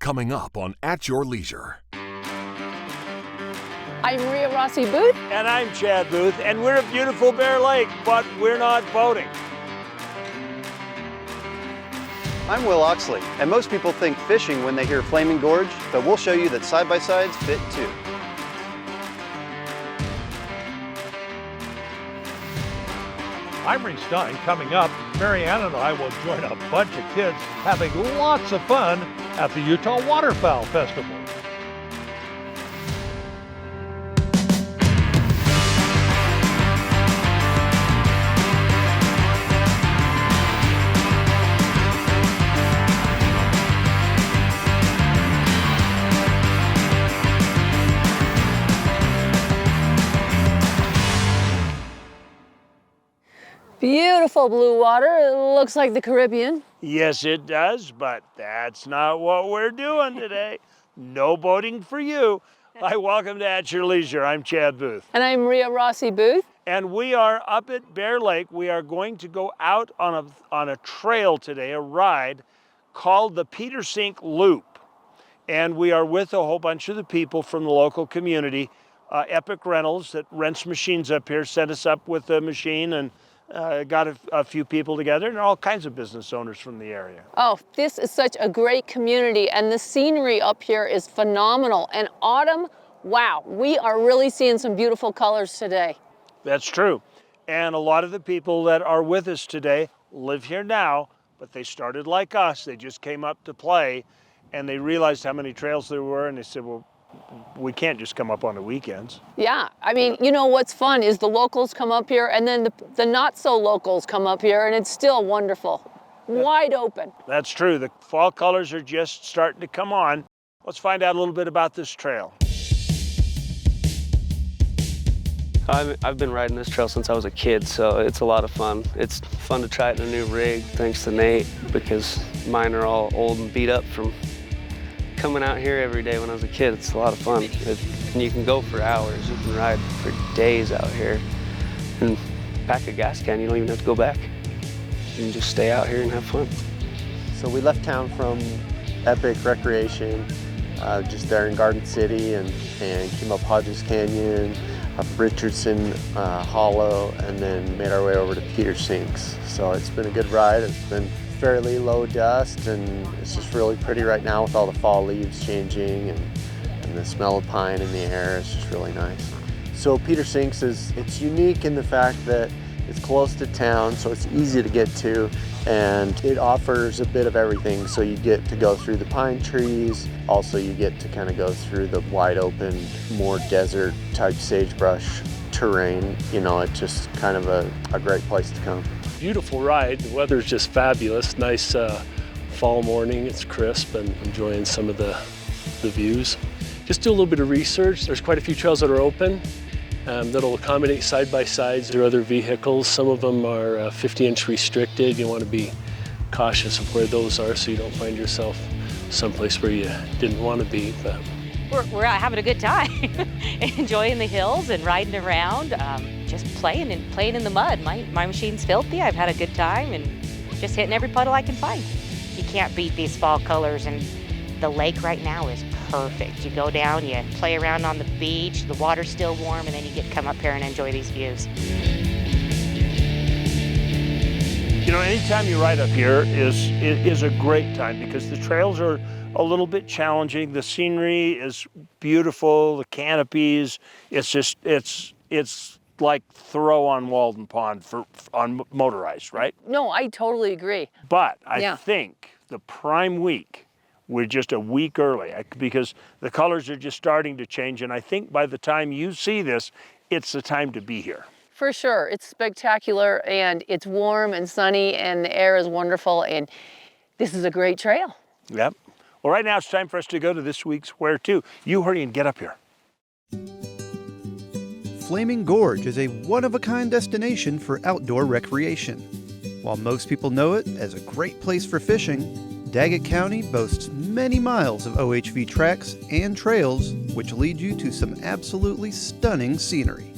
coming up on At Your Leisure. I'm Maria Rossi Booth. And I'm Chad Booth, and we're at beautiful Bear Lake, but we're not boating. I'm Will Oxley, and most people think fishing when they hear Flaming Gorge, but we'll show you that side-by-sides fit too. I'm Reese Stein. Coming up, Marianne and I will join a bunch of kids having lots of fun at the Utah Waterfowl Festival. Beautiful blue water. It looks like the Caribbean. Yes, it does, but that's not what we're doing today. No boating for you. Hi, welcome to At Your Leisure. I'm Chad Booth. And I'm Maria Rossi Booth. And we are up at Bear Lake. We are going to go out on a trail today, a ride called the Peter Sink Loop. And we are with a whole bunch of the people from the local community. Epic Rentals that rents machines up here set us up with a machine and got a few people together, and all kinds of business owners from the area. Oh, this is such a great community, and the scenery up here is phenomenal. And autumn, wow, we are really seeing some beautiful colors today. That's true. And a lot of the people that are with us today live here now, but they started like us. They just came up to play, and they realized how many trails there were, and they said, well, we can't just come up on the weekends. Yeah, I mean, you know what's fun is the locals come up here, and then the not-so-locals come up here, and it's still wonderful. Wide open. That's true. The fall colors are just starting to come on. Let's find out a little bit about this trail. I've been riding this trail since I was a kid, so it's a lot of fun. It's fun to try it in a new rig, thanks to Nate, because mine are all old and beat up from coming out here every day when I was a kid. It's a lot of fun. And you can go for hours. You can ride for days out here. And pack a gas can, you don't even have to go back. You can just stay out here and have fun. So we left town from Epic Recreation, just there in Garden City, and came up Hodges Canyon, up Richardson Hollow, and then made our way over to Peter Sinks. So it's been a good ride. It's been fairly low dust, and it's just really pretty right now with all the fall leaves changing and the smell of pine in the air. It's just really nice. So Peter Sinks it's unique in the fact that it's close to town, so it's easy to get to, and it offers a bit of everything. So you get to go through the pine trees, also you get to kind of go through the wide open, more desert type sagebrush terrain. You know, it's just kind of a great place to come. Beautiful ride. The weather's just fabulous. Nice fall morning. It's crisp and enjoying some of the views. Just do a little bit of research. There's quite a few trails that are open that'll accommodate side-by-sides or other vehicles. Some of them are 50-inch restricted. You want to be cautious of where those are so you don't find yourself someplace where you didn't want to be. But we're out having a good time, enjoying the hills and riding around. Just playing in the mud. My machine's filthy. I've had a good time and just hitting every puddle I can find. You can't beat these fall colors, and the lake right now is perfect. You go down, you play around on the beach, the water's still warm, and then you get to come up here and enjoy these views. You know, anytime you ride up here is a great time because the trails are a little bit challenging. The scenery is beautiful, the canopies. It's just it's like Thoreau on Walden Pond on motorized, right? No, I totally agree. But I think the prime week, we're just a week early because the colors are just starting to change. And I think by the time you see this, it's the time to be here. For sure. It's spectacular, and it's warm and sunny, and the air is wonderful, and this is a great trail. Yep. Well, right now it's time for us to go to this week's Where To. You hurry and get up here. Flaming Gorge is a one-of-a-kind destination for outdoor recreation. While most people know it as a great place for fishing, Daggett County boasts many miles of OHV tracks and trails which lead you to some absolutely stunning scenery.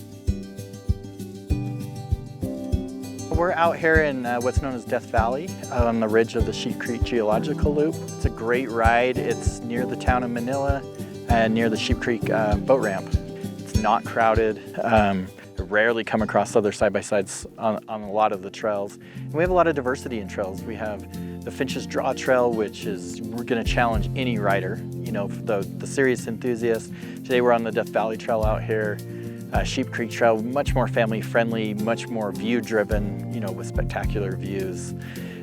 We're out here in what's known as Death Valley on the ridge of the Sheep Creek Geological Loop. It's a great ride. It's near the town of Manila and near the Sheep Creek boat ramp. It's not crowded. Rarely come across other side-by-sides on a lot of the trails. And we have a lot of diversity in trails. We have the Finch's Draw Trail, which is, we're going to challenge any rider, you know, the serious enthusiast. Today we're on the Death Valley Trail out here. Sheep Creek Trail, much more family-friendly, much more view-driven, you know, with spectacular views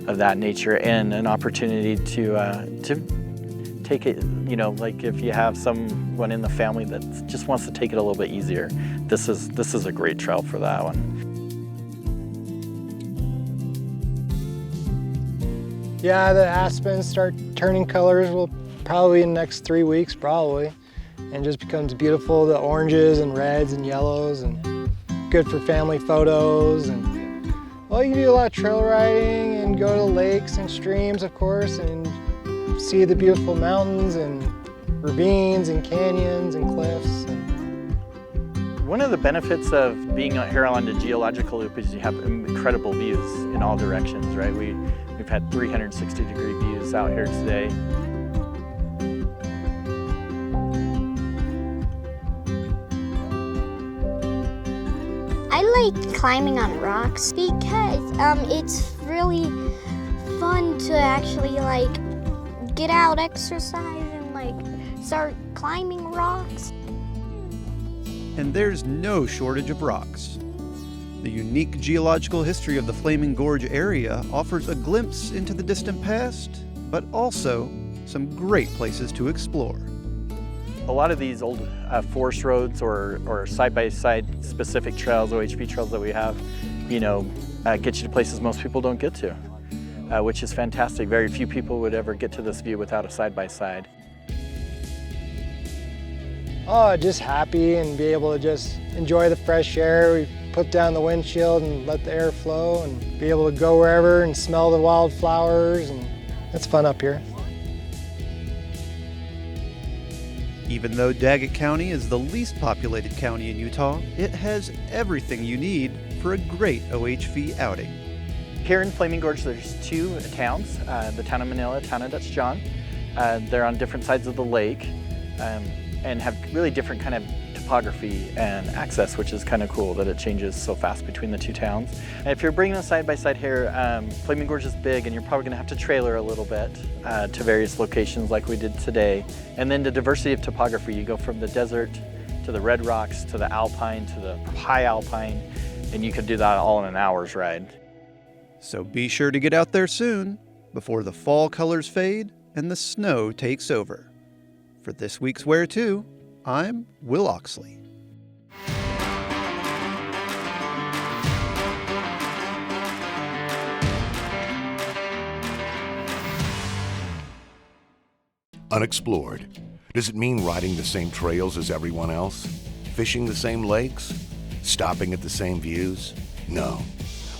of that nature, and an opportunity to take it, you know, like if you have someone in the family that just wants to take it a little bit easier, this is a great trail for that one. Yeah, the aspens start turning colors, probably in the next 3 weeks, probably. And just becomes beautiful, the oranges and reds and yellows, and good for family photos. And well, you can do a lot of trail riding and go to lakes and streams, of course, and see the beautiful mountains and ravines and canyons and cliffs. One of the benefits of being out here on the geological loop is you have incredible views in all directions, right? We've had 360-degree views out here today. I like climbing on rocks because it's really fun to actually get out, exercise, and start climbing rocks. And there's no shortage of rocks. The unique geological history of the Flaming Gorge area offers a glimpse into the distant past, but also some great places to explore. A lot of these old forest roads or side-by-side specific trails, OHV trails that we have, you know, get you to places most people don't get to, which is fantastic. Very few people would ever get to this view without a side-by-side. Oh, just happy and be able to just enjoy the fresh air. We put down the windshield and let the air flow and be able to go wherever and smell the wildflowers, and it's fun up here. Even though Daggett County is the least populated county in Utah, it has everything you need for a great OHV outing. Here in Flaming Gorge, there's two towns, the town of Manila, town of Dutch John. They're on different sides of the lake and have really different kind of topography and access, which is kind of cool that it changes so fast between the two towns. And if you're bringing a side-by-side here, Flaming Gorge is big and you're probably gonna have to trailer a little bit to various locations like we did today. And then the diversity of topography, you go from the desert to the red rocks to the alpine to the high alpine, and you could do that all in an hour's ride. So be sure to get out there soon before the fall colors fade and the snow takes over. For this week's Where To, I'm Will Oxley. Unexplored. Does it mean riding the same trails as everyone else? Fishing the same lakes? Stopping at the same views? No.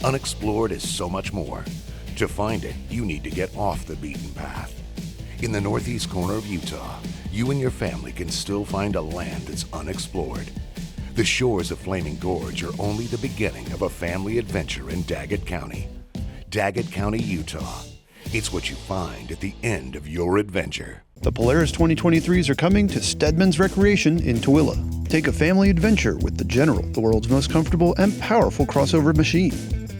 Unexplored is so much more. To find it, you need to get off the beaten path. In the northeast corner of Utah, you and your family can still find a land that's unexplored. The shores of Flaming Gorge are only the beginning of a family adventure in Daggett County. Daggett County, Utah. It's what you find at the end of your adventure. The Polaris 2023s are coming to Stedman's Recreation in Tooele. Take a family adventure with the General, the world's most comfortable and powerful crossover machine.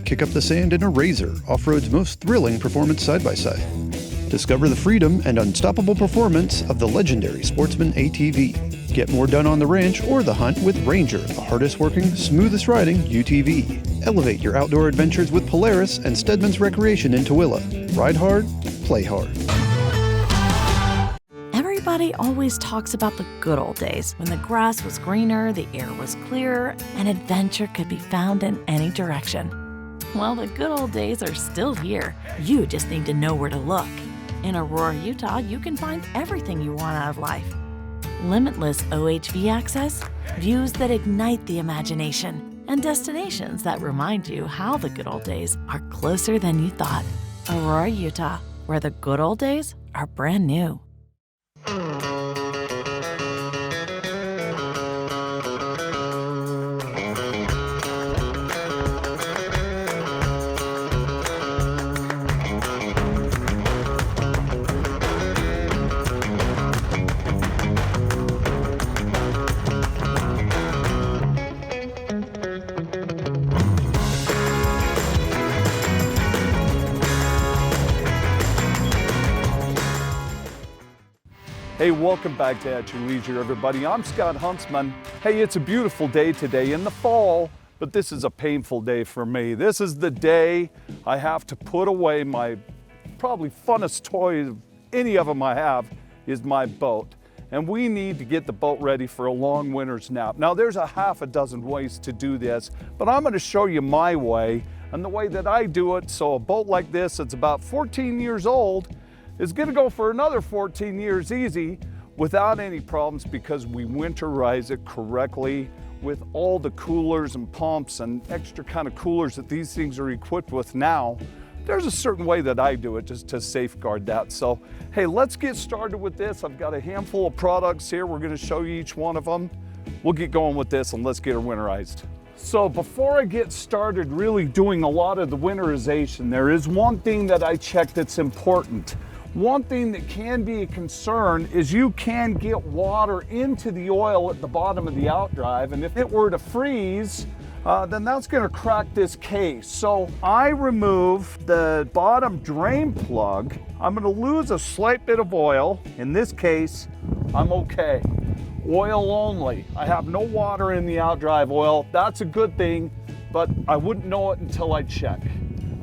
Kick up the sand in a Razor, off-road's most thrilling performance side-by-side. Discover the freedom and unstoppable performance of the legendary Sportsman ATV. Get more done on the ranch or the hunt with Ranger, the hardest working, smoothest riding UTV. Elevate your outdoor adventures with Polaris and Stedman's Recreation in Tooele. Ride hard, play hard. Everybody always talks about the good old days when the grass was greener, the air was clearer, and adventure could be found in any direction. Well, the good old days are still here. You just need to know where to look. In Aurora, Utah, you can find everything you want out of life. Limitless OHV access, views that ignite the imagination, and destinations that remind you how the good old days are closer than you thought. Aurora, Utah, where the good old days are brand new. Hey, welcome back to At Your Leisure, everybody. I'm Scott Huntsman. Hey, it's a beautiful day today in the fall, but this is a painful day for me. This is the day I have to put away my probably funnest toy of any of them I have is my boat. And we need to get the boat ready for a long winter's nap. Now, there's a half a dozen ways to do this, but I'm gonna show you my way and the way that I do it. So a boat like this, that's about 14 years old, is gonna go for another 14 years easy without any problems because we winterize it correctly with all the coolers and pumps and extra kind of coolers that these things are equipped with now. There's a certain way that I do it just to safeguard that. So, hey, let's get started with this. I've got a handful of products here. We're gonna show you each one of them. We'll get going with this and let's get her winterized. So before I get started really doing a lot of the winterization, there is one thing that I check that's important. One thing that can be a concern is you can get water into the oil at the bottom of the outdrive, and if it were to freeze, then that's gonna crack this case. So I remove the bottom drain plug. I'm gonna lose a slight bit of oil. In this case, I'm okay. Oil only. I have no water in the outdrive oil. That's a good thing, but I wouldn't know it until I check.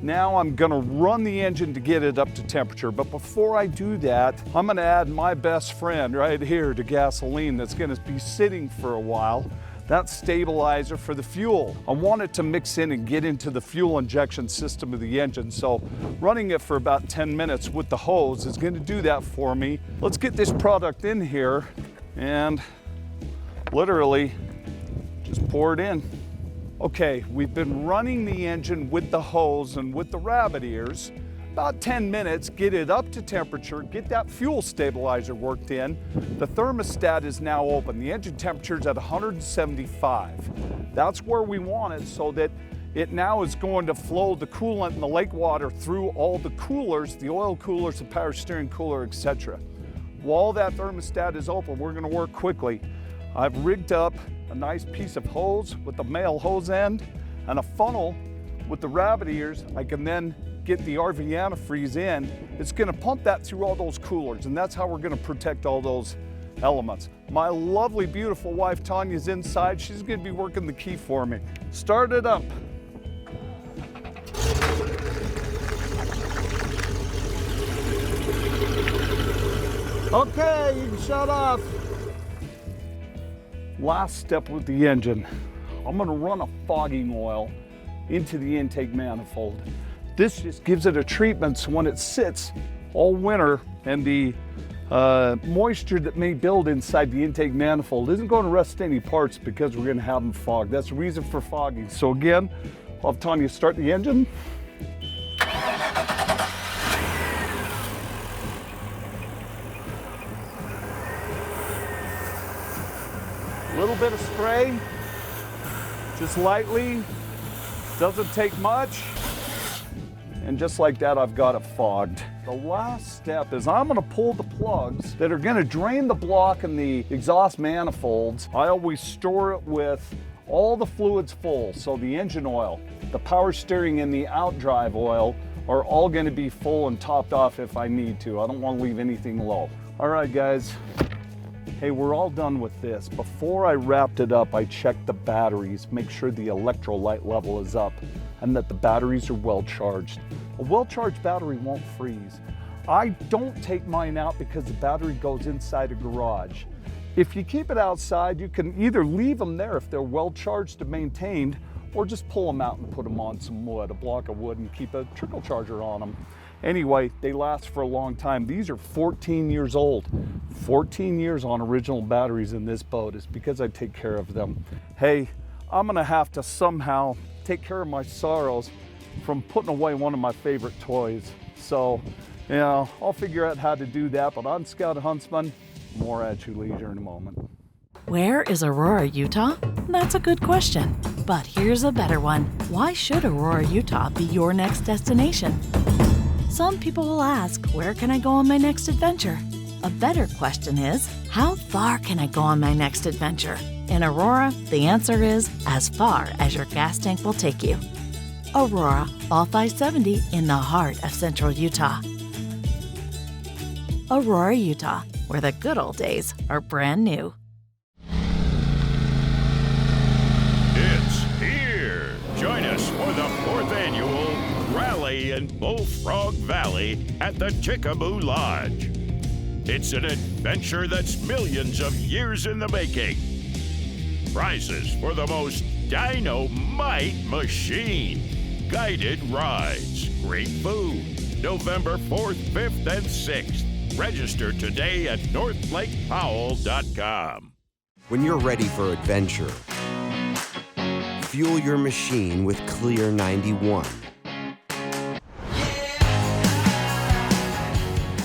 Now I'm gonna run the engine to get it up to temperature, but before I do that, I'm gonna add my best friend right here to gasoline that's gonna be sitting for a while. That's stabilizer for the fuel. I want it to mix in and get into the fuel injection system of the engine, so running it for about 10 minutes with the hose is gonna do that for me. Let's get this product in here and literally just pour it in. Okay, we've been running the engine with the hose and with the rabbit ears about 10 minutes, get it up to temperature, get that fuel stabilizer worked in. The thermostat is now open. The engine temperature is at 175. That's where we want it so that it now is going to flow the coolant and the lake water through all the coolers, the oil coolers, the power steering cooler, etc. While that thermostat is open, we're gonna work quickly. I've rigged up a nice piece of hose with the male hose end and a funnel with the rabbit ears. I can then get the RV antifreeze in. It's gonna pump that through all those coolers, and that's how we're gonna protect all those elements. My lovely, beautiful wife, Tanya's inside. She's gonna be working the key for me. Start it up. Okay, you can shut off. Last step with the engine. I'm gonna run a fogging oil into the intake manifold. This just gives it a treatment so when it sits all winter and the moisture that may build inside the intake manifold isn't going to rust any parts because we're going to have them fogged. That's the reason for fogging. So again, I'll have Tanya start the engine. A little bit of spray, just lightly, doesn't take much. And just like that, I've got it fogged. The last step is I'm gonna pull the plugs that are gonna drain the block and the exhaust manifolds. I always store it with all the fluids full. So the engine oil, the power steering, and the outdrive oil are all gonna be full and topped off if I need to. I don't wanna leave anything low. All right, guys. Hey, we're all done with this. Before I wrapped it up, I checked the batteries, make sure the electrolyte level is up and that the batteries are well charged. A well-charged battery won't freeze. I don't take mine out because the battery goes inside a garage. If you keep it outside, you can either leave them there if they're well charged and maintained, or just pull them out and put them on some wood, a block of wood, and keep a trickle charger on them. Anyway, they last for a long time. These are 14 years old. 14 years on original batteries in this boat is because I take care of them. Hey, I'm gonna have to somehow take care of my sorrows from putting away one of my favorite toys. So, you know, I'll figure out how to do that, but I'm Scott Huntsman. More at your leisure in a moment. Where is Aurora, Utah? That's a good question. But here's a better one. Why should Aurora, Utah be your next destination? Some people will ask, where can I go on my next adventure? A better question is, how far can I go on my next adventure? In Aurora, the answer is as far as your gas tank will take you. Aurora, all 570 in the heart of central Utah. Aurora, Utah, where the good old days are brand new. It's here. Join us for the 4th annual Rally in Bullfrog Valley at the Chickaboo Lodge. It's an adventure that's millions of years in the making. Prizes for the most dynamite machine. Guided rides. Great food. November 4th, 5th, and 6th. Register today at northlakepowell.com. When you're ready for adventure, fuel your machine with Clear 91.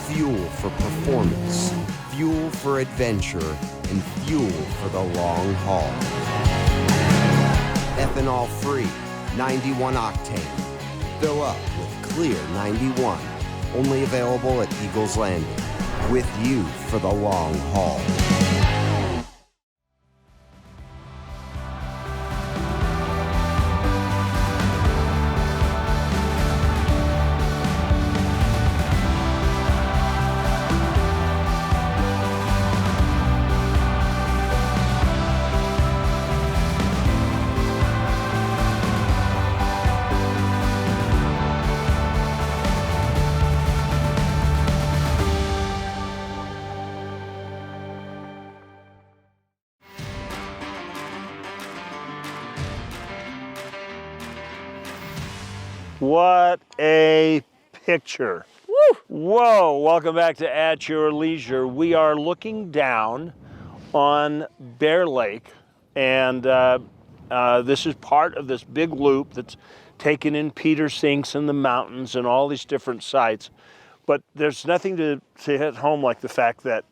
Fuel for performance, fuel for adventure, and fuel for the long haul. Ethanol-free, 91 octane. Fill up with Clear 91. Only available at Eagles Landing. With you for the long haul. What a picture. Woo! Whoa, welcome back to At Your Leisure. We are looking down on Bear Lake, and this is part of this big loop that's taken in Peter Sinks and the mountains and all these different sites. But there's nothing to hit home like the fact that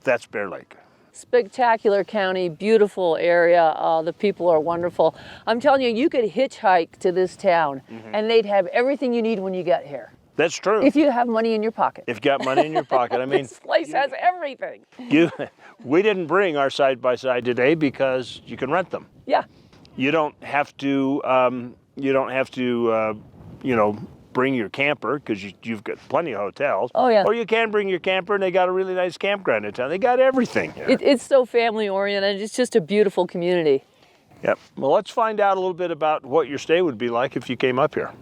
that's Bear Lake. Spectacular county, beautiful area. The people are wonderful. I'm telling you, you could hitchhike to this town and they'd have everything you need when you get here. That's true. If you have money in your pocket. If you got money in your pocket. I mean, this place has everything. We didn't bring our side-by-side today because you can rent them. Yeah. You don't have to, bring your camper because you've got plenty of hotels. Oh, yeah. Or you can bring your camper and they got a really nice campground in town. They got everything here. It's so family oriented. It's just a beautiful community. Yep. Well, let's find out a little bit about what your stay would be like if you came up here.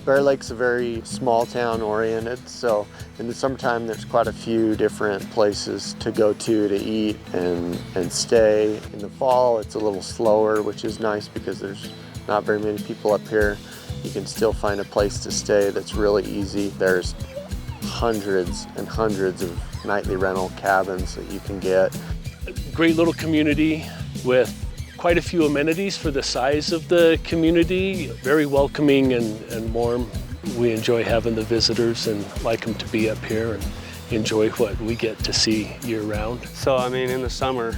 Bear Lake's a very small town oriented, so in the summertime there's quite a few different places to go to eat and stay. In the fall it's a little slower, which is nice because there's not very many people up here. You can still find a place to stay that's really easy. There's hundreds and hundreds of nightly rental cabins that you can get. A great little community with quite a few amenities for the size of the community. Very welcoming and warm. We enjoy having the visitors and like them to be up here and enjoy what we get to see year round. So, I mean, in the summer,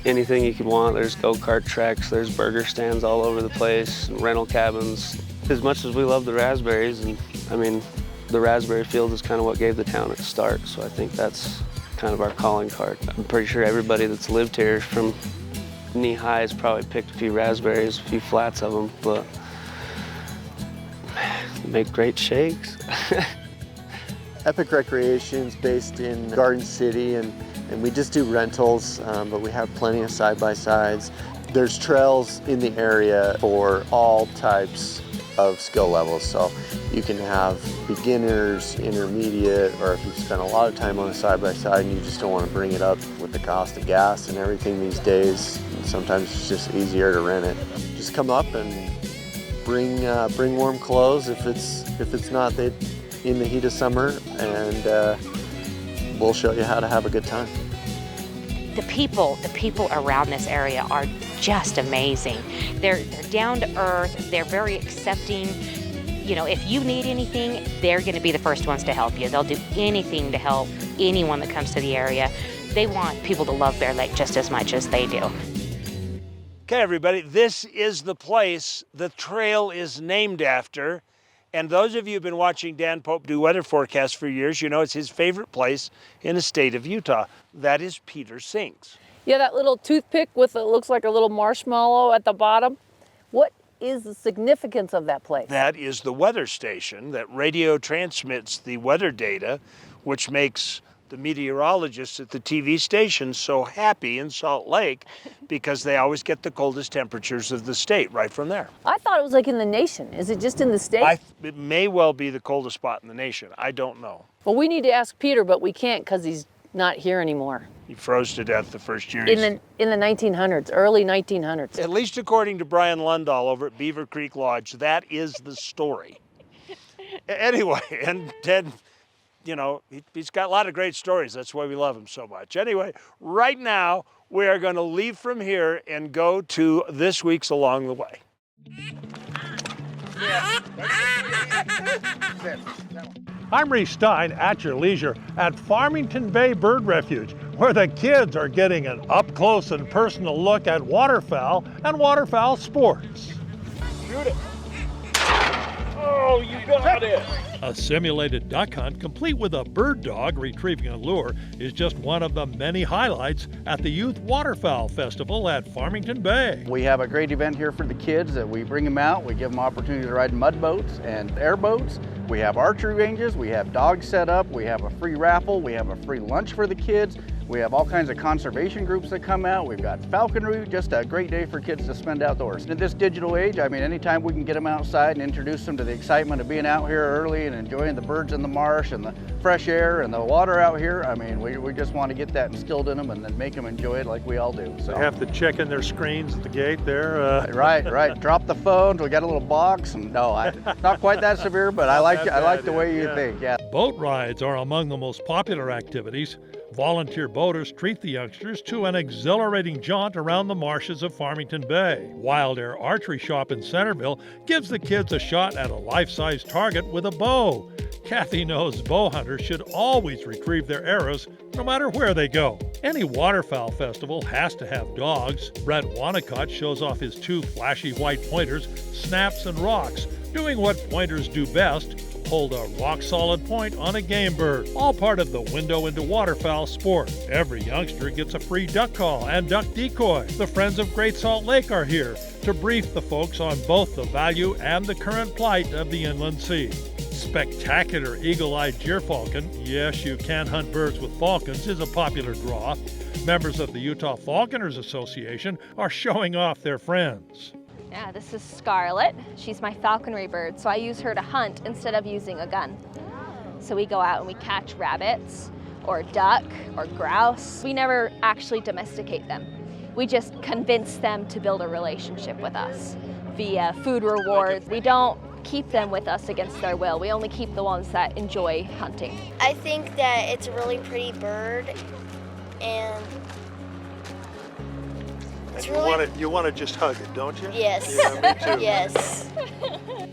anything you could want. There's go-kart tracks, there's burger stands all over the place, and rental cabins. As much as we love the raspberries, and I mean, the raspberry field is kind of what gave the town its start, so I think that's kind of our calling card. I'm pretty sure everybody that's lived here from knee-high has probably picked a few raspberries, a few flats of them, but they make great shakes. Epic Recreation's based in Garden City, and we just do rentals, but we have plenty of side-by-sides. There's trails in the area for all types of skill levels, so you can have beginners, intermediate, or if you've spent a lot of time on a side-by-side and you just don't want to bring it up with the cost of gas and everything these days, sometimes it's just easier to rent it. Just come up and bring warm clothes if it's not in the heat of summer, and we'll show you how to have a good time. The people around this area are just amazing. They're down to earth, they're very accepting. You know, if you need anything, they're gonna be the first ones to help you. They'll do anything to help anyone that comes to the area. They want people to love Bear Lake just as much as they do. Okay, everybody, this is the place the trail is named after. And those of you who've been watching Dan Pope do weather forecasts for years, you know it's his favorite place in the state of Utah. That is Peter Sinks. Yeah, that little toothpick with it looks like a little marshmallow at the bottom. What is the significance of that place? That is the weather station that radio transmits the weather data, which makes the meteorologists at the TV station so happy in Salt Lake because they always get the coldest temperatures of the state right from there. I thought it was like in the nation. Is it just in the state? It may well be the coldest spot in the nation. I don't know. Well, we need to ask Peter, but we can't because he's not here anymore. He froze to death the first year. In the 1900s, early 1900s. At least according to Brian Lundahl over at Beaver Creek Lodge, that is the story. Anyway, and Ted, you know, he's got a lot of great stories. That's why we love him so much. Anyway, right now, we are going to leave from here and go to this week's Along the Way. I'm Reese Stein at your leisure at Farmington Bay Bird Refuge, where the kids are getting an up-close and personal look at waterfowl and waterfowl sports. Shoot it. Oh, you got it. A simulated duck hunt complete with a bird dog retrieving a lure is just one of the many highlights at the Youth Waterfowl Festival at Farmington Bay. We have a great event here for the kids that we bring them out. We give them opportunity to ride mud boats and airboats. We have archery ranges. We have dogs set up. We have a free raffle. We have a free lunch for the kids. We have all kinds of conservation groups that come out. We've got falconry, just a great day for kids to spend outdoors. In this digital age, I mean, anytime we can get them outside and introduce them to the excitement of being out here early and enjoying the birds in the marsh and the fresh air and the water out here, I mean, we just want to get that instilled in them and then make them enjoy it like we all do. So. They have to check in their screens at the gate there. Right. Drop the phones. We got a little box, and no, not quite that severe, but I like the way you think. Yeah. Boat rides are among the most popular activities. Volunteer boaters treat the youngsters to an exhilarating jaunt around the marshes of Farmington Bay. Wild Air Archery Shop in Centerville gives the kids a shot at a life-size target with a bow. Kathy knows bow hunters should always retrieve their arrows no matter where they go. Any waterfowl festival has to have dogs. Brett Wanacott shows off his 2 flashy white pointers, Snaps and Rocks, doing what pointers do best, hold a rock-solid point on a game bird, all part of the window into waterfowl sport. Every youngster gets a free duck call and duck decoy. The Friends of Great Salt Lake are here to brief the folks on both the value and the current plight of the inland sea. Spectacular eagle-eyed gyrfalcon, yes, you can hunt birds with falcons, is a popular draw. Members of the Utah Falconers Association are showing off their friends. Yeah, this is Scarlet. She's my falconry bird, so I use her to hunt instead of using a gun. So we go out and we catch rabbits or duck or grouse. We never actually domesticate them. We just convince them to build a relationship with us via food rewards. We don't keep them with us against their will. We only keep the ones that enjoy hunting. I think that it's a really pretty bird, and You want to just hug it, don't you? yes, Yeah, me too. yes.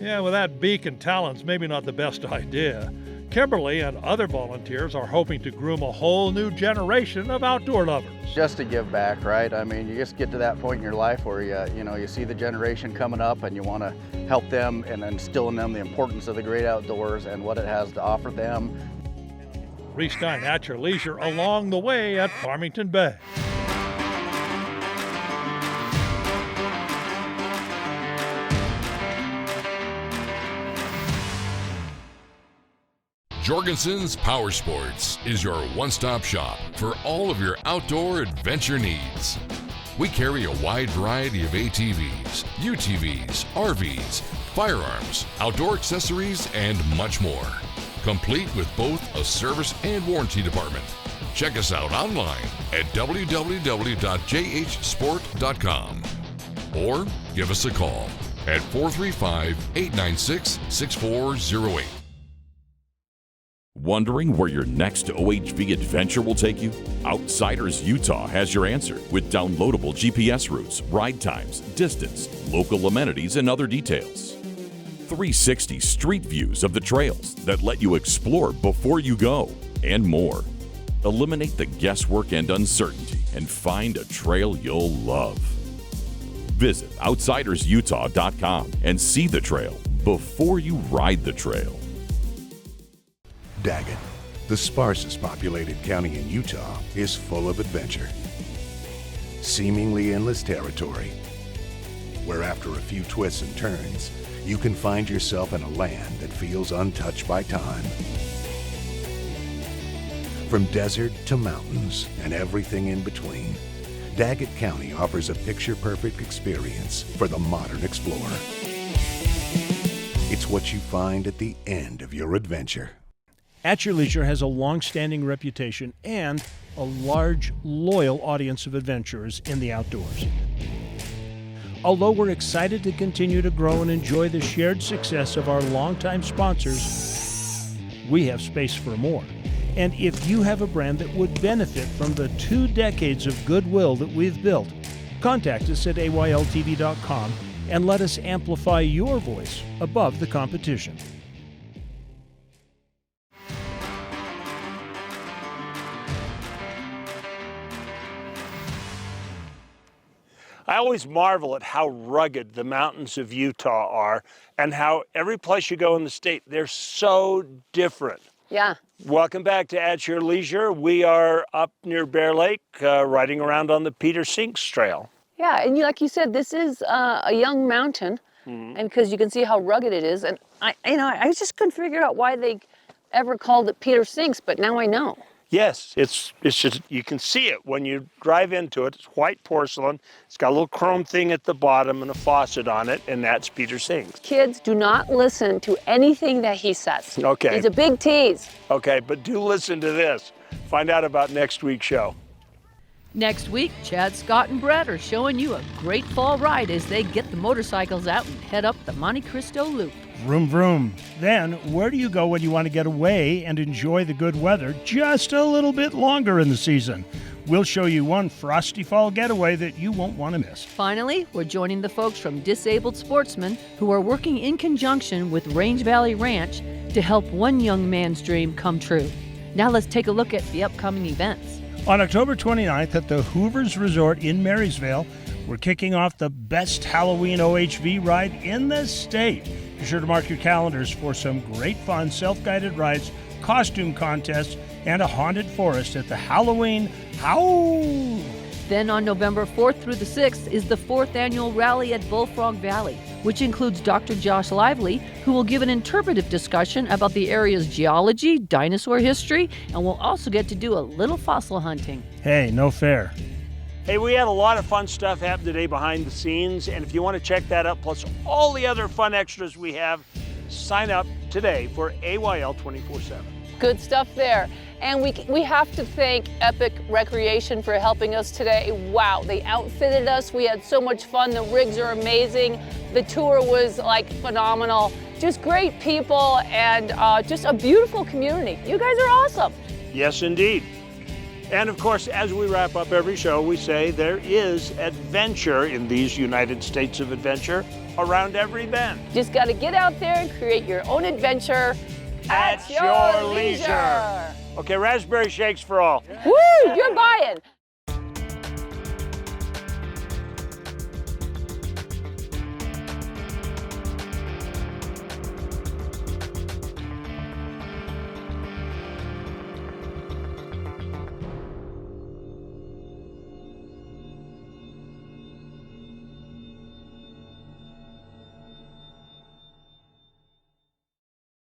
Yeah, with that beak and talons, maybe not the best idea. Kimberly and other volunteers are hoping to groom a whole new generation of outdoor lovers. Just to give back, right? I mean, you just get to that point in your life where you see the generation coming up and you want to help them and instill in them the importance of the great outdoors and what it has to offer them. Reese Stein at your leisure along the way at Farmington Bay. Jorgensen's Power Sports is your one-stop shop for all of your outdoor adventure needs. We carry a wide variety of ATVs, UTVs, RVs, firearms, outdoor accessories, and much more. Complete with both a service and warranty department. Check us out online at www.jhsport.com or give us a call at 435-896-6408. Wondering where your next OHV adventure will take you? Outsiders Utah has your answer with downloadable GPS routes, ride times, distance, local amenities, and other details. 360 street views of the trails that let you explore before you go, and more. Eliminate the guesswork and uncertainty and find a trail you'll love. Visit outsidersutah.com and see the trail before you ride the trail. Daggett, the sparsest populated county in Utah, is full of adventure. Seemingly endless territory, where after a few twists and turns, you can find yourself in a land that feels untouched by time. From desert to mountains and everything in between, Daggett County offers a picture-perfect experience for the modern explorer. It's what you find at the end of your adventure. At Your Leisure has a long-standing reputation and a large, loyal audience of adventurers in the outdoors. Although we're excited to continue to grow and enjoy the shared success of our longtime sponsors, we have space for more. And if you have a brand that would benefit from the 2 decades of goodwill that we've built, contact us at ayltv.com and let us amplify your voice above the competition. I always marvel at how rugged the mountains of Utah are and how every place you go in the state, they're so different. Yeah. Welcome back to At Your Leisure. We are up near Bear Lake, riding around on the Peter Sinks Trail. Yeah, and like you said, this is a young mountain, and because you can see how rugged it is, and I just couldn't figure out why they ever called it Peter Sinks, but now I know. Yes, it's just, you can see it when you drive into it. It's white porcelain. It's got a little chrome thing at the bottom and a faucet on it, and that's Peter Sinks. Kids, do not listen to anything that he says. Okay. He's a big tease. Okay, but do listen to this. Find out about next week's show. Next week, Chad, Scott, and Brett are showing you a great fall ride as they get the motorcycles out and head up the Monte Cristo Loop. Vroom, vroom. Then, where do you go when you want to get away and enjoy the good weather just a little bit longer in the season? We'll show you one frosty fall getaway that you won't want to miss. Finally, we're joining the folks from Disabled Sportsmen who are working in conjunction with Range Valley Ranch to help one young man's dream come true. Now let's take a look at the upcoming events. On October 29th at the Hoover's Resort in Marysville, we're kicking off the best Halloween OHV ride in the state. Be sure to mark your calendars for some great fun self-guided rides, costume contests, and a haunted forest at the Halloween Howl. Then on November 4th through the 6th is the 4th annual rally at Bullfrog Valley, which includes Dr. Josh Lively, who will give an interpretive discussion about the area's geology, dinosaur history, and we'll also get to do a little fossil hunting. Hey, no fair. Hey, we had a lot of fun stuff happen today behind the scenes, and if you want to check that out, plus all the other fun extras we have, sign up today for AYL 24/7. Good stuff there. And we have to thank Epic Recreation for helping us today. Wow, they outfitted us. We had so much fun. The rigs are amazing. The tour was like phenomenal. Just great people and just a beautiful community. You guys are awesome. Yes, indeed. And of course, as we wrap up every show, we say there is adventure in these United States of Adventure around every bend. Just got to get out there and create your own adventure at your leisure. Okay, raspberry shakes for all. Woo, you're buying.